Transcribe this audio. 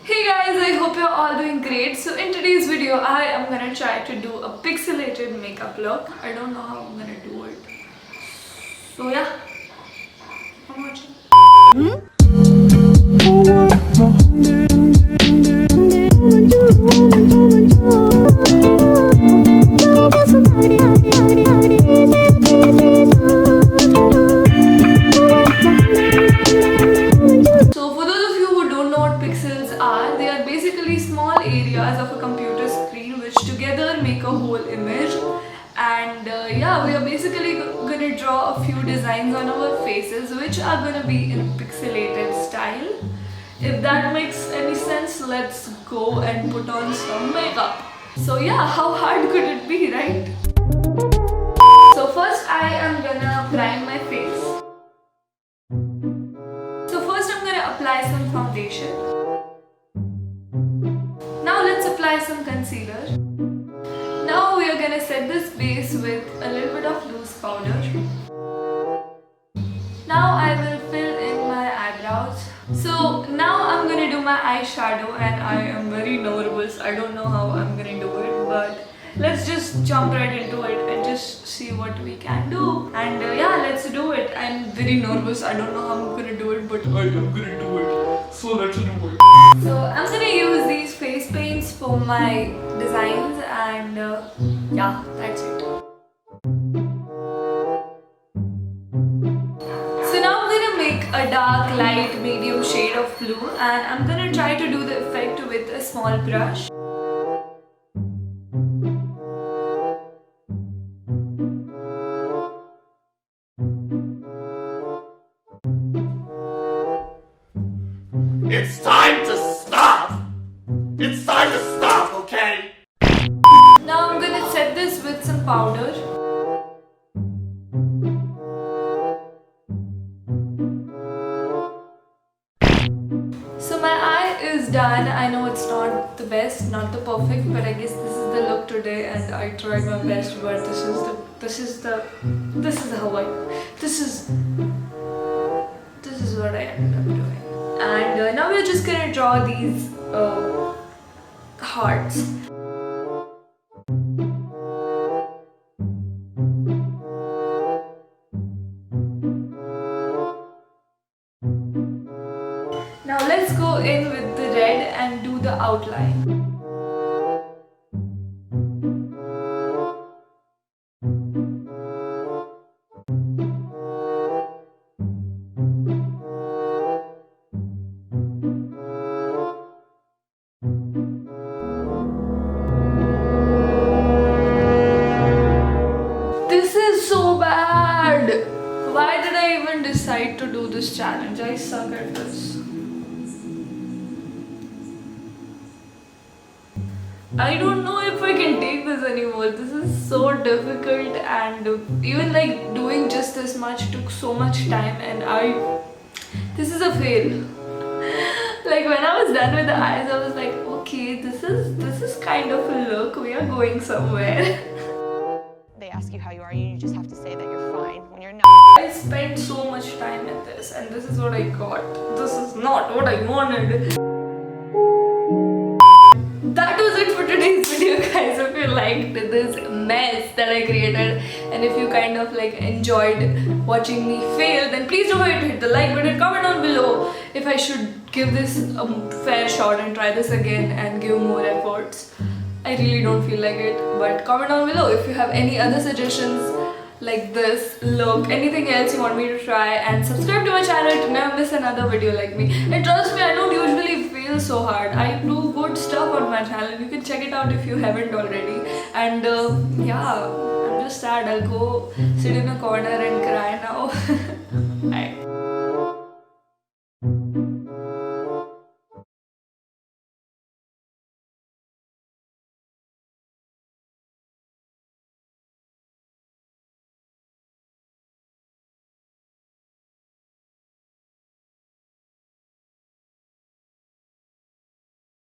Hey guys, I hope you're all doing great. So in today's video, I am gonna try to do a pixelated makeup look. I don't know how I'm gonna do it. So yeah, I'm watching. So for those of you who don't know what pixels are, they are basically small areas of a computer screen which together make a whole image. And yeah, we are basically gonna draw a few designs on our faces which are gonna be in pixelated style. If that makes any sense, let's go and put on some makeup. So yeah, how hard could it be, right? So first I am gonna prime my face. So first I'm gonna apply some foundation. Now let's apply some concealer. Now we are gonna set this base with a little bit of loose powder. Now I will fill in my eyebrows. So now I'm gonna do my eyeshadow and I am very nervous. I don't know how I'm gonna do it, but let's just jump right into it and just see what we can do. And yeah, let's do it. I'm very nervous. I don't know how I'm gonna do it, but I am gonna do it. So let's do it. So I'm gonna use these face paints for my designs and yeah, that's it. So now I'm gonna make a dark, light, medium shade of blue and I'm gonna try to do the effect with a small brush. It's time to stop! It's time to stop, okay? Now I'm gonna set this with some powder. So my eye is done. I know it's not the best, not the perfect, but I guess this is the look today and I tried my best, but this is how this is what I ended up doing. And now we're just gonna draw these hearts. Now let's go in with the red and do the outline. This is so bad! Why did I even decide to do this challenge? I suck at this. I don't know if I can take this anymore. This is so difficult and even like doing just this much took so much time and this is a fail. Like when I was done with the eyes, I was like, okay, this is kind of a look. We are going somewhere. They ask you how you are, you just have to say that you're fine when you're not. I spent so much time in this and this is what I got. This is not what I wanted. That was it for today's video, guys. If you liked this mess that I created and if you kind of like enjoyed watching me fail, then please don't forget to hit the like button, comment down below if I should give this a fair shot and try this again and give more efforts. I really don't feel like it, but comment down below if you have any other suggestions like this look, anything else you want me to try, and subscribe to my channel to never miss another video like me. And trust me, I don't usually fail so hard. I do good stuff on my channel. You can check it out if you haven't already. And yeah, I'm just sad. I'll go sit in a corner and cry now. Bye.